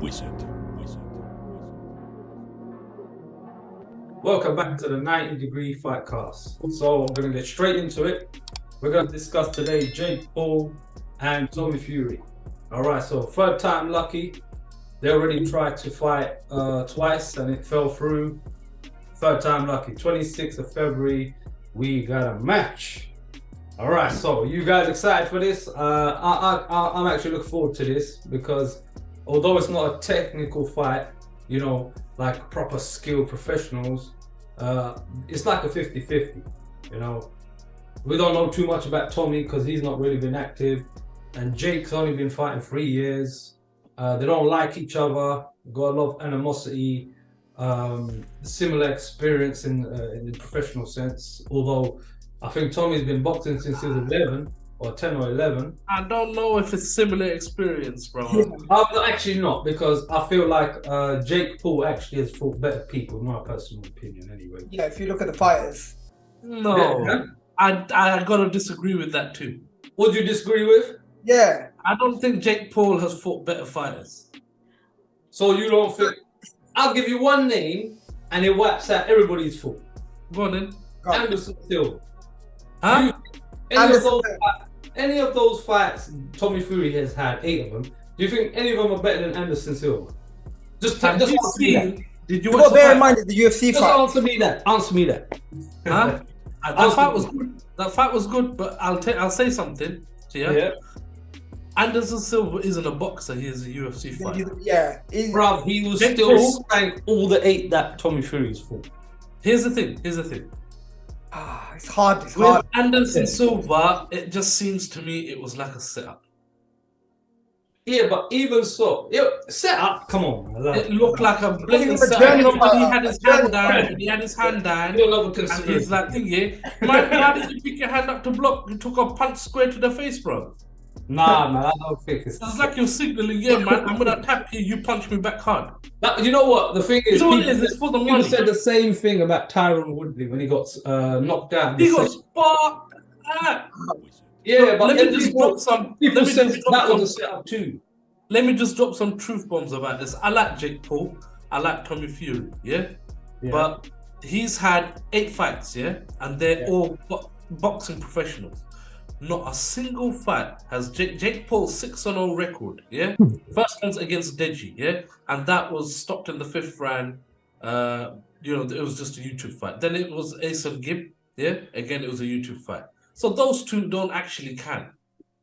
Wizard. Welcome back to the 90-degree Fightcast. So I'm going to get straight into it. We're going to discuss today Jake Paul and Tommy Fury. All right, so third time lucky. They already tried to fight twice and it fell through. Third time lucky. 26th of February, we got a match. All right, so you guys excited for this? I'm actually looking forward to this because although it's not a technical fight, you know, like proper skilled professionals, it's like a 50-50, you know. We don't know too much about Tommy because he's not really been active, and Jake's only been fighting 3 years. They don't like each other, got a lot of animosity, similar experience in the professional sense, although I think Tommy's been boxing since he was 11 or 10 or 11. I don't know if it's similar experience, bro. Actually not, because I feel like Jake Paul actually has fought better people, in my personal opinion anyway. Yeah, if you look at the fighters. No, Yeah. I gotta disagree with that too. What do you disagree with? Yeah. I don't think Jake Paul has fought better fighters. So you don't think... I'll give you one name and it wipes out everybody's fault. Go on then. Anderson Silva. Huh? Any of those fights Tommy Fury has had, 8 of them, do you think any of them are better than Anderson Silva? Just Have answer you me seen? that. Did you You watch got to the bear in fight? mind it's the UFC Just fight. answer me that. Answer me that. Huh? That fight was good. That fight was good, but I'll say something to you. Yeah. Anderson Silva isn't a boxer; he is a UFC fighter. Yeah. Bruv, he was Jake still Paul- spanked all the 8 that Tommy Fury's fought. Here's the thing. It's hard. It's With hard. Anderson Silva, it just seems to me it was like a setup. Yeah, but even so, set up. Come on, man. It looked like a blatant It's a setup. journey Everybody fighter. had his A journey hand down. fighter. He had his hand down. You love a And conspiracy. he's like, thingy, man, why did you pick your hand up to block? You took a punch square to the face, bro. Nah, man, I don't think it's. It's like you're signaling, yeah, man, I'm gonna tap you, you punch me back hard. You know what? The thing is, You know what it is? It's for the people money. said the same thing about Tyron Woodley when he got knocked out. He got sparked. Yeah, but let then me just people, drop some. people Let me said just drop that was a some. setup too. Let me just drop some truth bombs about this. I like Jake Paul. I like Tommy Fury. Yeah, but he's had 8 fights. Yeah, and they're all boxing professionals. Not a single fight has Jake Paul's 6-0 record. Yeah, first one's against Deji. Yeah, and that was stopped in the 5th round. You know, it was just a YouTube fight. Then it was Ace and Gibb. Yeah, again it was a YouTube fight. So those two don't actually count.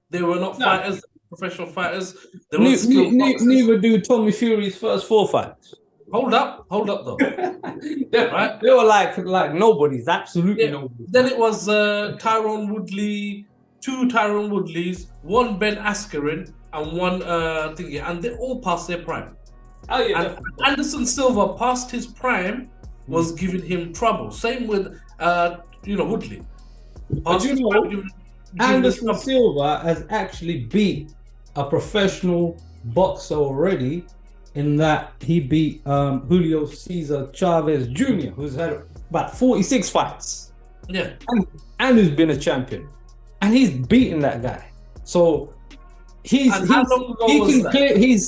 They were not fighters, professional fighters. They were skilled boxers. Neither do Tommy Fury's first 4 fights. Hold up though. Right? They were like nobody's, absolutely nobody. Then it was Tyrone Woodley, 2 Tyrone Woodleys, 1 Ben Askren, and 1 thingy, and they all passed their prime. Oh yeah, And Anderson Silva past his prime was giving him trouble. Same with Woodley. But you know, Anderson Silva has actually beat a professional boxer already, in that he beat Julio Cesar Chavez Jr., who's had about 46 fights. Yeah. And who's been a champion. And he's beaten that guy. So he's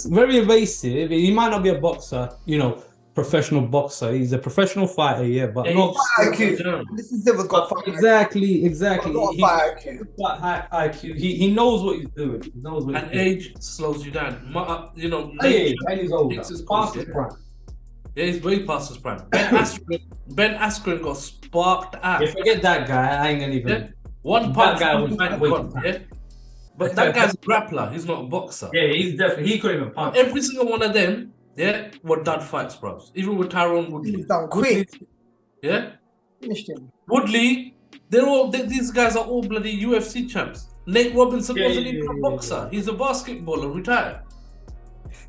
very evasive. He might not be a boxer, you know, professional boxer. He's a professional fighter, but not IQ. This is never got fight. Exactly. He's got IQ. Got high IQ. He knows what he's doing. He knows what And he's doing. age slows you down. Hey, and he's older. takes his Past course, his yeah. prime. Yeah, he's way past his prime. Ben Askren got sparked out. You forget that guy. I ain't gonna even. Yeah. One That punch, guy one was fight way gone. too Yeah. But that guy's a grappler. He's not a boxer. Yeah, he's definitely. He couldn't even punch. Every single one of them, were dud fights, bro. Even with Tyrone Woodley. He's done quick. Yeah. Finished him. Woodley, these guys are all bloody UFC champs. Nate Robinson wasn't even a boxer. He's a basketballer, retired.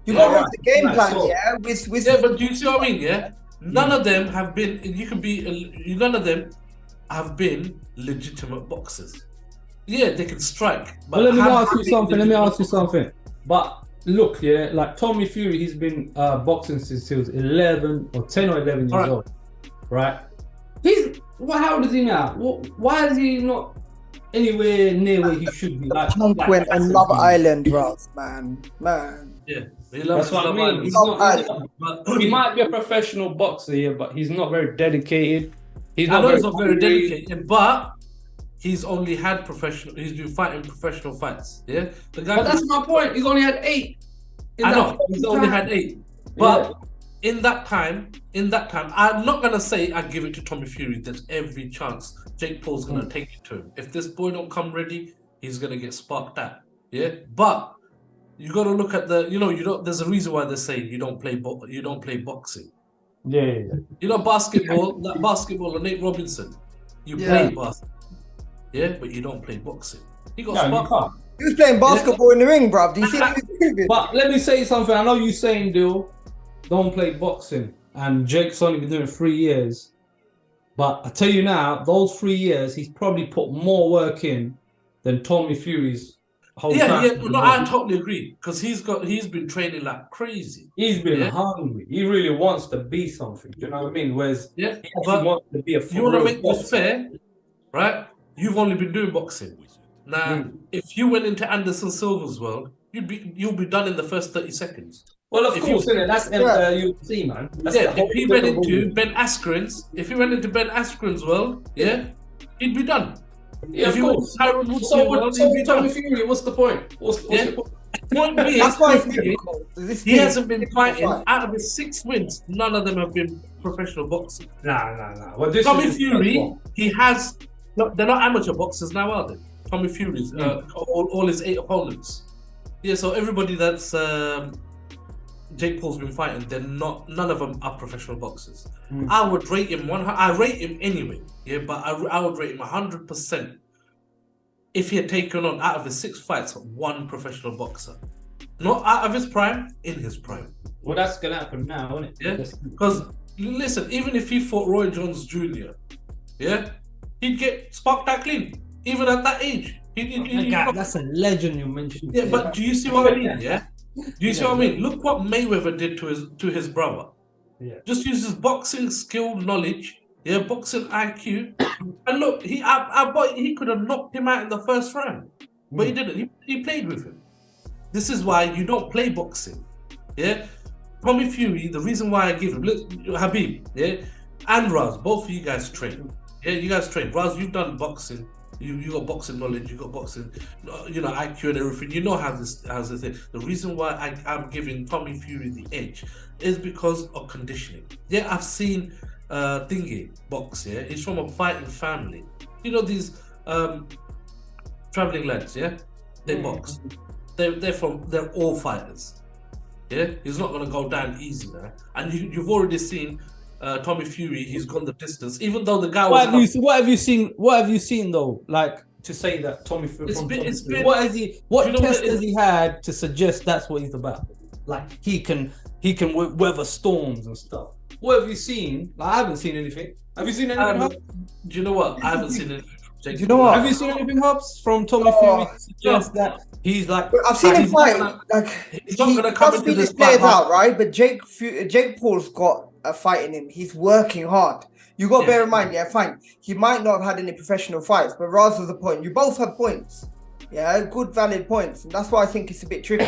You got to right. watch the game Right, plan, so- yeah? With Yeah, but do you see what I mean? Yeah, none of them have been. None of them have been legitimate boxers. Yeah, they can strike. But Let me have ask you they something. been But look, like Tommy Fury, he's been boxing since he was 11 or 10 or 11 years Right. old, right? How old is he now? Why is he not anywhere near where he should be. Like, Punk went on Love Island, Ross, man. Yeah, he loves That's what I Love mean. Island. He's not, But he might be a professional boxer here, but he's not very dedicated. He's I not know very he's not very hungry. dedicated, but he's only had professional. He's been fighting professional fights. Yeah, the guy. But that's my point. He's only had 8. I know he's only had 8, but in that time, I'm not gonna say I give it to Tommy Fury. There's every chance Jake Paul's gonna take it to him. If this boy don't come ready, he's gonna get sparked at. Yeah, but you got to look at the. You don't. There's a reason why they're saying you don't play boxing. Yeah. You know basketball. That basketball, and Nate Robinson. You play basketball. Yeah, but you don't play boxing. He got sparked. He was playing basketball in the ring, bruv. Do you see what he was doing? But let me say something. I know you saying, Dill, don't play boxing, and Jake's only been doing it 3 years. But I tell you now, those 3 years, he's probably put more work in than Tommy Fury's whole time. Yeah. No, I totally agree because he's been training like crazy. He's been hungry. He really wants to be something. Do you know what I mean? Whereas he actually wants to be a. You want to make this fair, right? You've only been doing boxing. Now, if you went into Anderson Silva's world, you'll be done in the first 30 seconds. Well, of course, innit? That's UFC, man. That's if he went into Ben Askren's world, he'd be done. Yeah, if you went to Tyron Woodley's world, he'd be Tommy done. Fury, what's the point? What's the point? Point being, That's why it's difficult. he hasn't been fighting. Out of his 6 wins, none of them have been professional boxing. Nah. Well, Tommy Fury, he has. No, they're not amateur boxers now, are they? Tommy Fury's, all his 8 opponents. Yeah, so everybody that's Jake Paul's been fighting, none of them are professional boxers. I would rate him I rate him anyway, but I would rate him 100% if he had taken on, out of his 6 fights, 1 professional boxer. Not out of his prime, in his prime. Well, that's gonna happen now, isn't it? Yeah, because listen, even if he fought Roy Jones Jr., he'd get sparked that clean. Even at that age, that's a legend you mentioned. Yeah, but do you see what I mean? Yeah, do you see what I mean? Look what Mayweather did to his brother. Yeah, just uses boxing skill, knowledge, boxing IQ, and look, he could have knocked him out in the first round, but he didn't. He played with him. This is why you don't play boxing. Yeah, Tommy Fury. The reason why I give him Habib, and Raz, both of you guys train. Yeah, you guys train. Raz, you've done boxing. You got boxing knowledge, you got boxing, IQ and everything. You know how this thing. The reason why I'm giving Tommy Fury the edge is because of conditioning. Yeah, I've seen Thingy box. Yeah, he's from a fighting family. You know these traveling lads. Yeah, they box. They're all fighters. Yeah, he's not gonna go down easy now. And you've already seen. Tommy Fury, he's gone the distance. Even though the guy was. What have you seen? What have you seen though? Like to say that Tommy Fury. What has he? What test has he had to suggest that's what he's about? Like he can weather storms and stuff. What have you seen? Like, I haven't seen anything. Have you seen anything? Do you know what? I haven't seen anything. Do you know what? Have you seen anything, Hobbs, from Tommy Fury to suggest that he's like? I've seen him fight. He's not going to come into this players out, right? But Jake Paul's got a fight in him. He's working hard. You got to bear in mind, fine. He might not have had any professional fights, but rather the point. You both have points. Yeah, good, valid points. And that's why I think it's a bit tricky.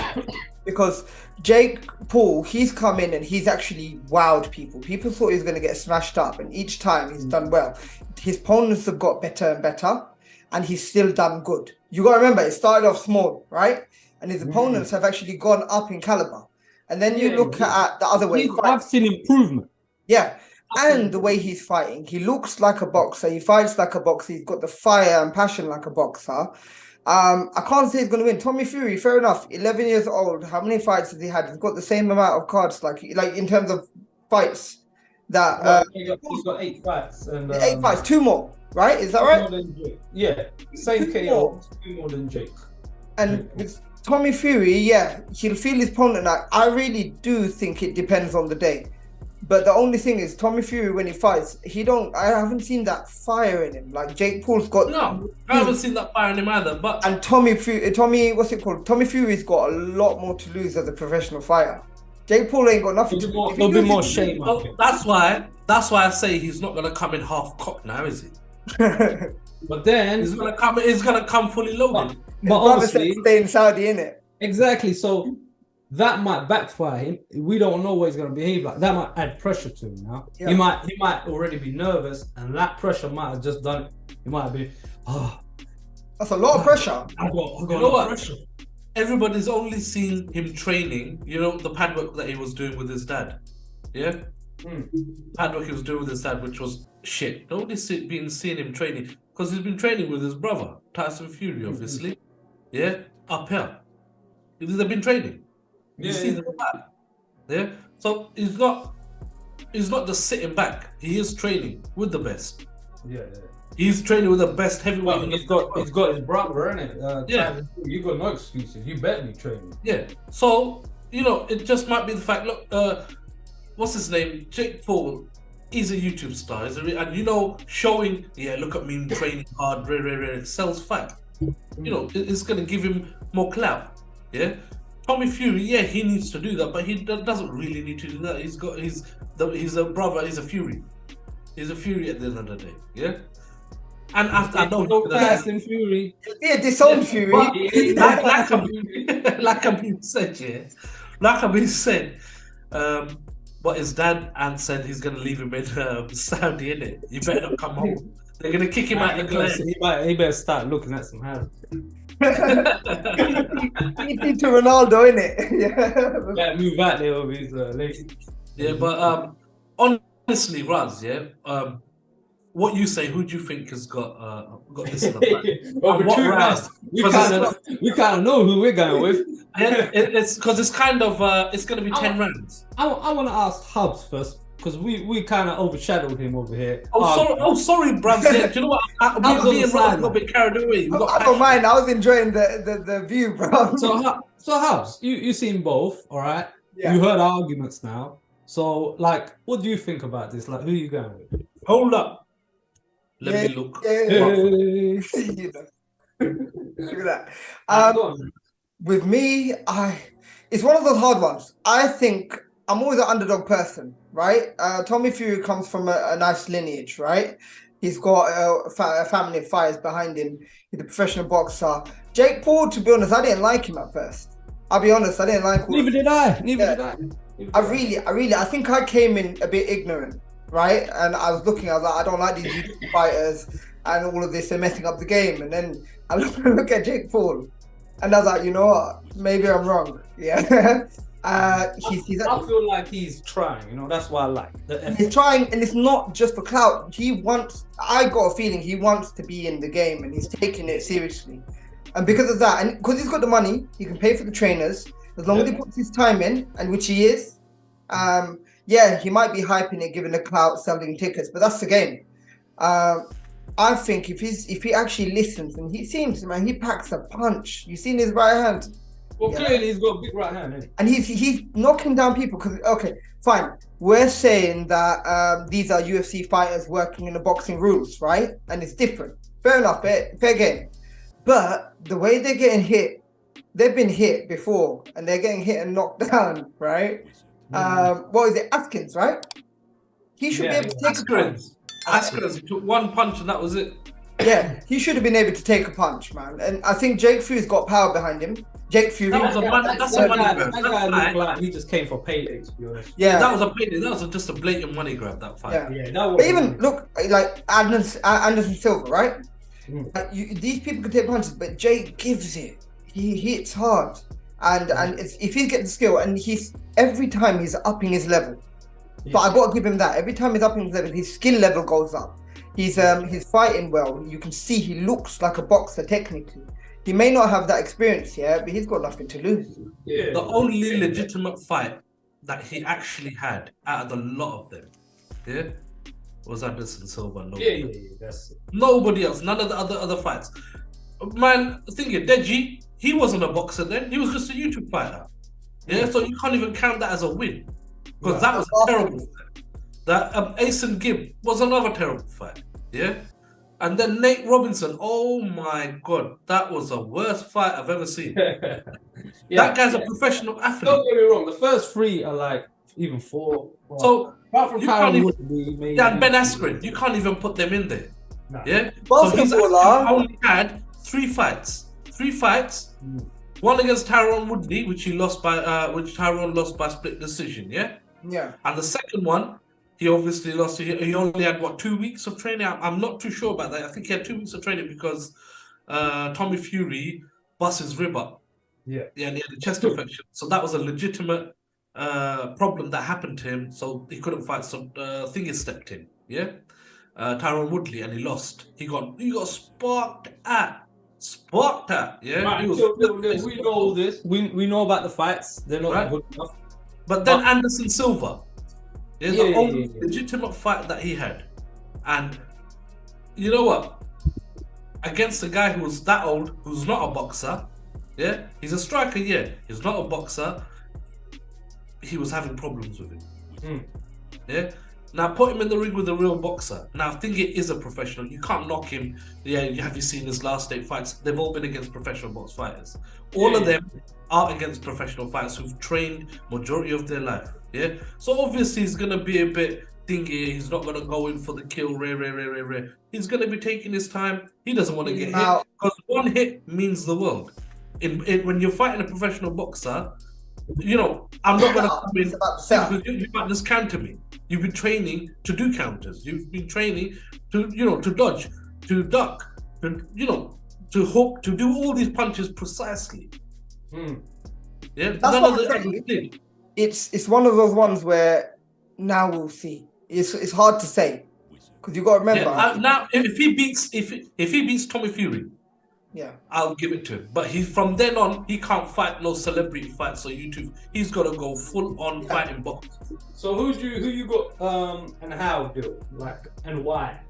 Because Jake Paul, he's come in and he's actually wowed people. People thought he was going to get smashed up, and each time he's done well. His opponents have got better and better, and he's still done good. You got to remember, it started off small, right? And his opponents have actually gone up in caliber. And then you look at the other way. I've seen improvement. Yeah. And the way he's fighting, he looks like a boxer. He fights like a boxer. He's got the fire and passion like a boxer. I can't say he's going to win. Tommy Fury, fair enough. 11 years old. How many fights has he had? He's got the same amount of cards, like in terms of fights. That he's got 8 fights. And, 8 fights, 2 more, right? Is that right? Yeah, same KO, 2 more than Jake. And with Tommy Fury, he'll feel his opponent. Like, I really do think it depends on the day. But the only thing is, Tommy Fury, when he fights, I haven't seen that fire in him. Like Jake Paul's got. No, I haven't seen that fire in him either. But Tommy, what's it called? Tommy Fury's got a lot more to lose as a professional fighter. Jake Paul ain't got nothing to lose. There'll be more shame. That's why I say he's not gonna come in half cocked now, is he? But then He's gonna come fully loaded. but obviously, stay in Saudi, innit? exactly. So that might backfire him. We don't know what he's gonna behave like. That might add pressure to him now. Yeah. He might already be nervous, and that pressure might have just done it. He might be, That's a lot of pressure. I got You a know lot of what? pressure. Everybody's only seen him training. You know the pad work that he was doing with his dad. Yeah. Pad work he was doing with his dad, which was shit. Nobody's been seeing him training because he's been training with his brother Tyson Fury, obviously. Yeah, up here. They've been training. You see them back. Yeah. So he's not just sitting back. He is training with the best. Yeah. He's training with the best heavyweight. Well, he's got his brother, innit? Yeah. You got no excuses. You better be training. Yeah. So, you know, it just might be the fact, look, what's his name? Jake Paul, he's a YouTube star, and you know, showing, look at me training hard, it sells fight. You know, it's gonna give him more clout. Yeah. Tommy Fury, he needs to do that, but he doesn't really need to do that. He's a brother, he's a Fury. He's a Fury at the end of the day. Yeah. And after I know Tyson Fury. Yeah, disown Fury. like Habib said, like Habib said, but his dad and said he's gonna leave him in Saudi, innit? You better not come home. They're gonna kick him out the clan. He better start looking at some houses. He to Ronaldo, innit? Yeah. Better move out there with his lady. Yeah, but honestly, Raz, what you say? Who do you think has got this in the back? Well, the truth is, we kind of know who we're going with. It's because it's kind of it's going to be 10 rounds. I want to ask Hubs first because we kind of overshadowed him over here. Sorry, Bram. Yeah, do you know what? Me and Raz got a bit carried away. I don't mind. I was enjoying the view, bro. So Hubs, you seen both, all right? Yeah. You heard arguments now. So, like, what do you think about this? Like, who are you going with? Hold up. Let me look. You know. Look at that. With me, it's one of those hard ones. I think I'm always an underdog person, right? Tommy Fury comes from a nice lineage, right? He's got a family of fighters behind him. He's a professional boxer. Jake Paul, to be honest, I didn't like him at first. I'll be honest, I didn't like him. Neither did I. I think I came in a bit ignorant, right? And I was like, I don't like these YouTube fighters and all of this, they're messing up the game. And then I look at Jake Paul and I was like, you know what? Maybe I'm wrong. Yeah. I feel like he's trying, you know, that's why I like he's trying, and it's not just for clout. I got a feeling he wants to be in the game and he's taking it seriously. And because of that, and because he's got the money, he can pay for the trainers, as long as he puts his time in, and which he is. He might be hyping it, giving the clout, selling tickets, but that's the game. I think if he actually listens, and he seems, man, he packs a punch. You seen his right hand? Well, clearly he's got a big right hand, and he's knocking down people. Because okay, fine, we're saying that these are UFC fighters working in the boxing rules, right? And it's different. Fair enough, fair game. But the way they're getting hit, they've been hit before, and they're getting hit and knocked down, right? What is it, Atkins, right? He should be able to take a punch. Askins took one punch and that was it. Yeah, he should have been able to take a punch, man. And I think Jake Fury's got power behind him. Jake Fury. That's a money grab. That guy looked like he just came for payday, to be honest. Yeah, that was a payday. That was just a blatant money grab, that fight. Yeah, that was. But even look, like Anderson Silva, right? These people can take punches, but Jake gives it. He hits hard, and if he's getting skill, and every time he's upping his level. So I got to give him that. Every time he's upping his level, his skill level goes up. He's fighting well. You can see he looks like a boxer technically. He may not have that experience yet, but he's got nothing to lose. Yeah. The only legitimate fight that he actually had out of the lot of them, was Anderson Silva. That's it. Nobody else. None of the other fights. Man, thinking Deji, he wasn't a boxer then. He was just a YouTube fighter. So you can't even count that as a win. Because that was a terrible fight. That Ace and Gibb was another terrible fight. And then Nate Robinson, oh my God, that was the worst fight I've ever seen. That guy's a professional athlete. Don't get me wrong, the first three are like even four. So apart from you can't even, Woodley, maybe. and Ben Askren, you can't even put them in there. Nah. Yeah. So he's Basketballer. actually only had 3 fights. 3 fights. One against Tyrone Woodley, which Tyrone lost by split decision. Yeah. Yeah. And the second one, he obviously lost. He only had 2 weeks of training. I'm not too sure about that. I think he had 2 weeks of training because Tommy Fury bust his rib up. Yeah. Yeah, and he had a chest infection. So that was a legitimate problem that happened to him. So he couldn't fight. So Thingy stepped in. Yeah. Tyrone Woodley, and he lost. He got sparked at. Yeah. Right, we know all this. We know about the fights. They're not good enough. But then Anderson Silva is the only legitimate fight that he had. And you know what? Against a guy who's that old, who's not a boxer, yeah? He's a striker, yeah. He's not a boxer. He was having problems with him. Yeah? Now put him in the ring with a real boxer. Now I think it is a professional. You can't knock him. Yeah, have you seen his last 8 fights? They've all been against professional box fighters. All of them are against professional fighters who've trained majority of their life. Yeah. So obviously he's gonna be a bit thingy. He's not gonna go in for the kill. Rare. He's gonna be taking his time. He doesn't want to get hit because one hit means the world. When you're fighting a professional boxer, you know I'm not gonna come in because you might just counter me. You've been training to do counters. You've been training to dodge, to duck, to hook, to do all these punches precisely. Yeah, that's what I'm saying. It's one of those ones where now we'll see. It's hard to say because you got to remember. Yeah, now if he beats Tommy Fury, yeah, I'll give it to him. But from then on, he can't fight no celebrity fights on YouTube. He's got to go full on fighting box. So who you got and how Dill, and why?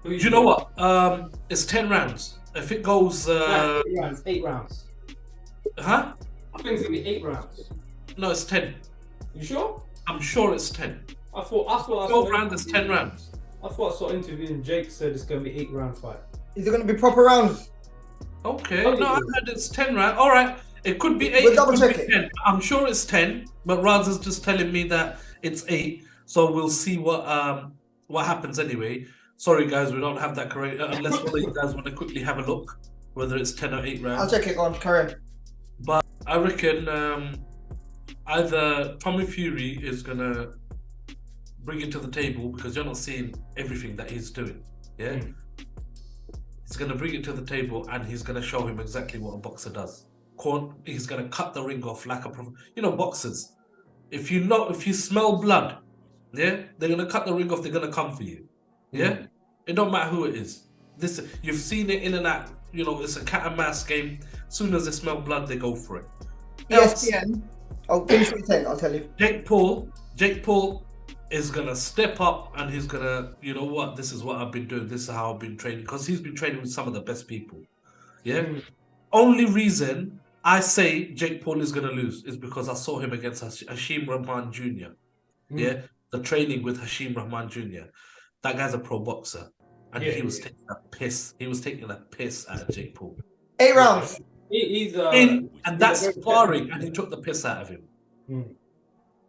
Do you know what? It's 10 rounds. If it goes 8 rounds. Huh? I think it's gonna be 8 rounds. No, it's 10. You sure? I'm sure it's 10. I thought 12 rounds is 10 rounds. I thought I saw an interview and Jake said it's gonna be 8-round fight. Is it gonna be proper rounds? Okay. No, I heard it's 10 rounds. All right. It could be 8. We'll double check it. 10. I'm sure it's 10, but Raz's just telling me that it's 8. So we'll see what happens anyway. Sorry guys, we don't have that correct. Unless one of you guys want to quickly have a look whether it's 10 or 8 rounds. I'll check it on Karen. But I reckon either Tommy Fury is gonna bring it to the table because you're not seeing everything that he's doing. Yeah. He's going to bring it to the table and he's going to show him exactly what a boxer does. He's going to cut the ring off like boxers. If you smell blood, yeah, they're going to cut the ring off. They're going to come for you. Yeah, it don't matter who it is. You've seen it in and out. It's a cat and mouse game. As soon as they smell blood, they go for it. ESPN. I'll finish with 10. I'll tell you. Jake Paul is gonna step up and he's gonna, this is what I've been doing, this is how I've been training, because he's been training with some of the best people. Yeah. Only reason I say Jake Paul is gonna lose is because I saw him against Hashim Rahman Jr. Yeah, the training with Hashim Rahman Jr. That guy's a pro boxer, and he was taking a piss. He was taking a piss out of Jake Paul. 8 rounds. And that's sparring, and he took the piss out of him.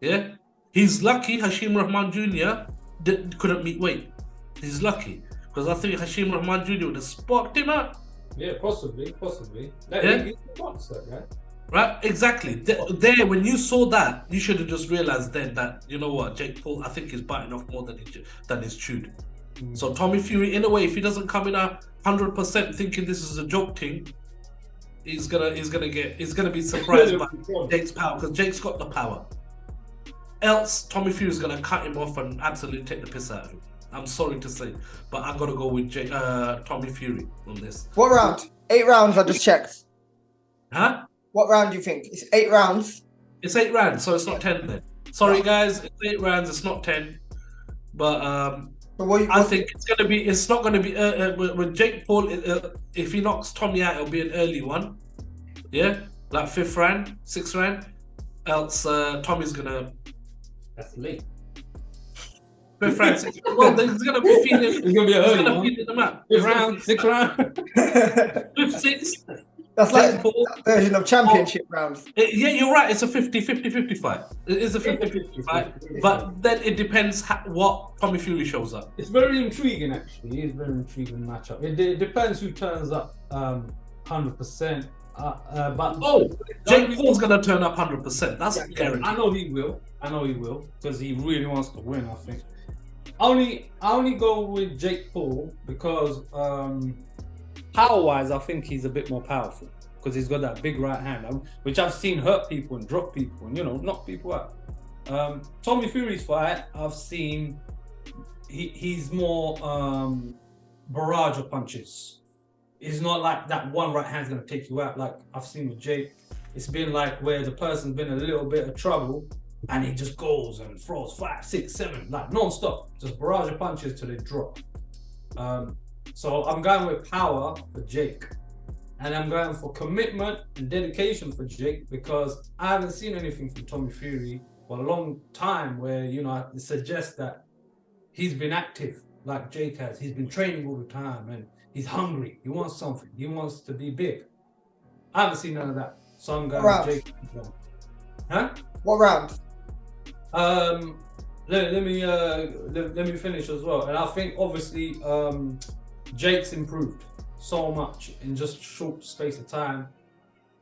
Yeah. He's lucky Hashim Rahman Jr. couldn't meet weight. He's lucky because I think Hashim Rahman Jr. would have sparked him out. Yeah, possibly. He's a boxer, right? Right, exactly. There, when you saw that, you should have just realized then that Jake Paul, I think, is biting off more than he's chewed. So Tommy Fury, in a way, if he doesn't come in 100% thinking this is a joke thing, he's gonna be surprised by Jake's power because Jake's got the power. Else, Tommy Fury is gonna cut him off and absolutely take the piss out of him. I'm sorry to say, but I'm gonna go with Tommy Fury on this. What round? 8 rounds. I just checked. Huh? What round do you think? It's 8 rounds. It's 8 rounds, so it's not 10 then. Sorry guys, it's 8 rounds. It's not 10. But I think it's not gonna be. With Jake Paul, if he knocks Tommy out, it'll be an early one. Yeah, like 5th round, 6th round. Else, Tommy's gonna. That's late. 5th round, 6th round. Well, he's gonna be feeding. It's gonna be an early one. 5th round, 6th round. 5th, 6th. That's Jake like Paul, that version of championship rounds. yeah, you're right. It's a 50 fight. It is a 50 fight. But then it depends what Tommy Fury shows up. It's very intriguing, actually. It's a very intriguing matchup. It depends who turns up 100%. But Jake Paul's gonna turn up 100%. That's guaranteed. I know he will. Because he really wants to win. I think. I only go with Jake Paul because power-wise, I think he's a bit more powerful because he's got that big right hand, which I've seen hurt people and drop people and knock people out. Tommy Fury's fight, I've seen he's more barrage of punches. It's not like that one right hand's gonna take you out like I've seen with Jake. It's been like where the person's been in a little bit of trouble and he just goes and throws 5, 6, 7, like non-stop, just barrage of punches till they drop. So I'm going with power for Jake. And I'm going for commitment and dedication for Jake because I haven't seen anything from Tommy Fury for a long time where, it suggests that he's been active like Jake has. He's been training all the time and he's hungry. He wants something. He wants to be big. I haven't seen none of that. So I'm going with Jake. Huh? What round? Let me finish as well. And I think obviously Jake's improved so much in just a short space of time.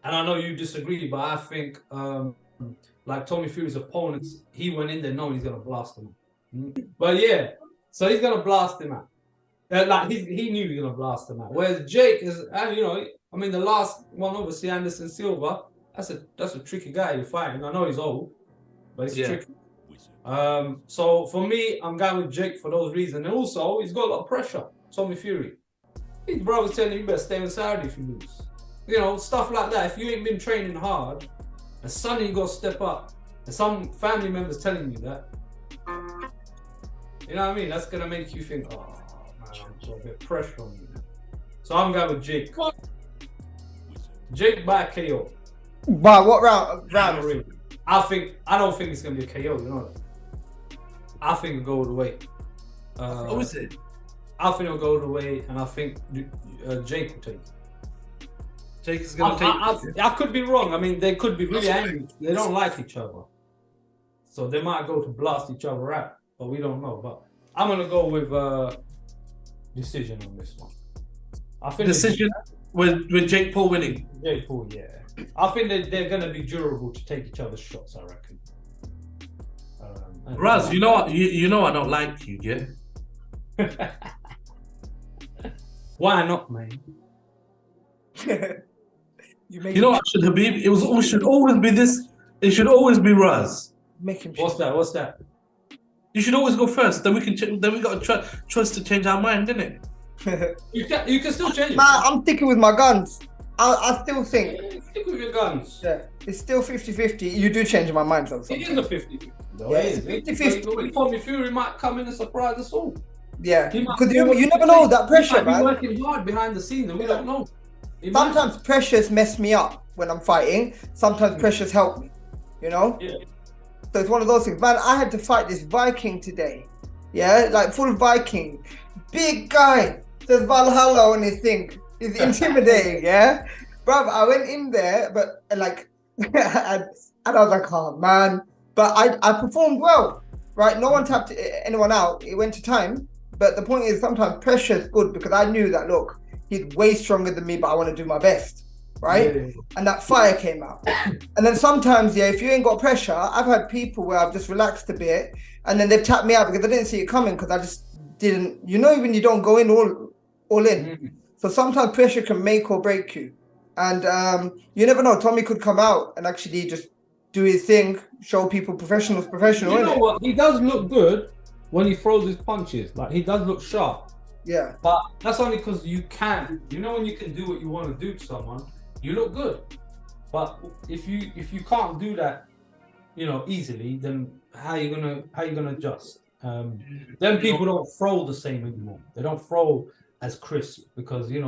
And I know you disagree, but I think like Tommy Fury's opponents, he went in there knowing he's gonna blast him. But yeah, so he's gonna blast him out. Like he knew he was gonna blast him out. Whereas Jake is, the last one obviously Anderson Silva. That's a tricky guy you're fighting. I know he's old, but it's tricky. So for me, I'm going with Jake for those reasons. And also, he's got a lot of pressure. Tommy Fury. His brother's telling you better stay in Saudi if you lose. Stuff like that. If you ain't been training hard, and suddenly you got to step up, and some family members telling you that, you know what I mean? That's going to make you think, oh, man, I'm got a bit of pressure on me. So I'm going with Jake. Jake by KO. By what round? I don't think it's going to be a KO, I think it'll go the way. What is it? I think it'll go the way, and I think Jake will take it. Jake is going to take it. I could be wrong. They could be really angry. They don't like each other. So they might go to blast each other out, but we don't know. But I'm going to go with decision on this one. I think decision with Jake Paul winning? Jake Paul, yeah. I think that they're going to be durable to take each other's shots, I reckon. Raz, you know I don't like you, yeah? Why not, man? You know what, Habib? It should always be this. It should always be Raz. What's that? You should always go first. Then we can. Then we got a choice to change our mind, didn't it? You can still change it. Man, I'm sticking with my guns. I still think. Stick with your guns. Yeah, it's still 50-50. You do change my mind sometimes. It is a 50-50. Yeah, it's 50-50. Tommy Fury might come in and surprise us all. Yeah, because you never know that pressure, man. He's working hard behind the scenes and we don't know. Sometimes pressures mess me up when I'm fighting. Sometimes pressures help me, Yeah. So it's one of those things. Man, I had to fight this Viking today. Yeah, like full Viking. Big guy. There's Valhalla on his thing. It's intimidating, yeah? Bruv, I went in there, but like, and I was like, oh man. But I performed well, right? No one tapped anyone out. It went to time. But the point is sometimes pressure is good because I knew that, look, he's way stronger than me, but I want to do my best, right? Yeah. And that fire came out. And then sometimes, if you ain't got pressure, I've had people where I've just relaxed a bit and then they've tapped me out because I didn't see it coming because I just didn't, when you don't go in all in. Mm-hmm. So sometimes pressure can make or break you. And you never know, Tommy could come out and actually just do his thing, show people professional. You know what? He does look good when he throws his punches. Like, he does look sharp. Yeah. But that's only because you can. When you can do what you want to do to someone, you look good. But if you can't do that, easily, then how you gonna adjust? Then people don't throw the same anymore. They don't throw as crisp because they're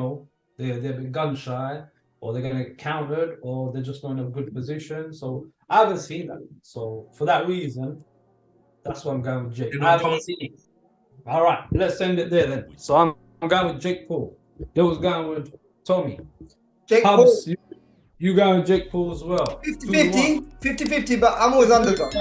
a bit gun shy, or they're gonna get countered, or they're just not in a good position. So I haven't seen that. So for that reason, that's why I'm going with Jake. I haven't seen it. All right, let's end it there then. So I'm going with Jake Paul. They was going with Tommy. Jake Paul. Hubs, you going Jake Paul as well. 50-50. 50-50, but I'm always underdog.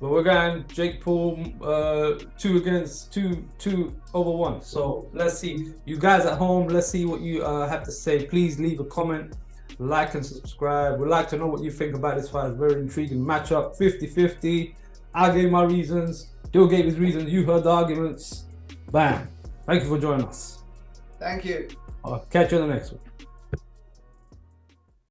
But we're going Jake Paul 2-1. So let's see. You guys at home, let's see what you have to say. Please leave a comment, like and subscribe. We'd like to know what you think about this fight. It's a very intriguing matchup. 50-50. I gave my reasons. Dill gave his reasons. You heard the arguments. Bam. Thank you for joining us. Thank you. I'll catch you in the next one.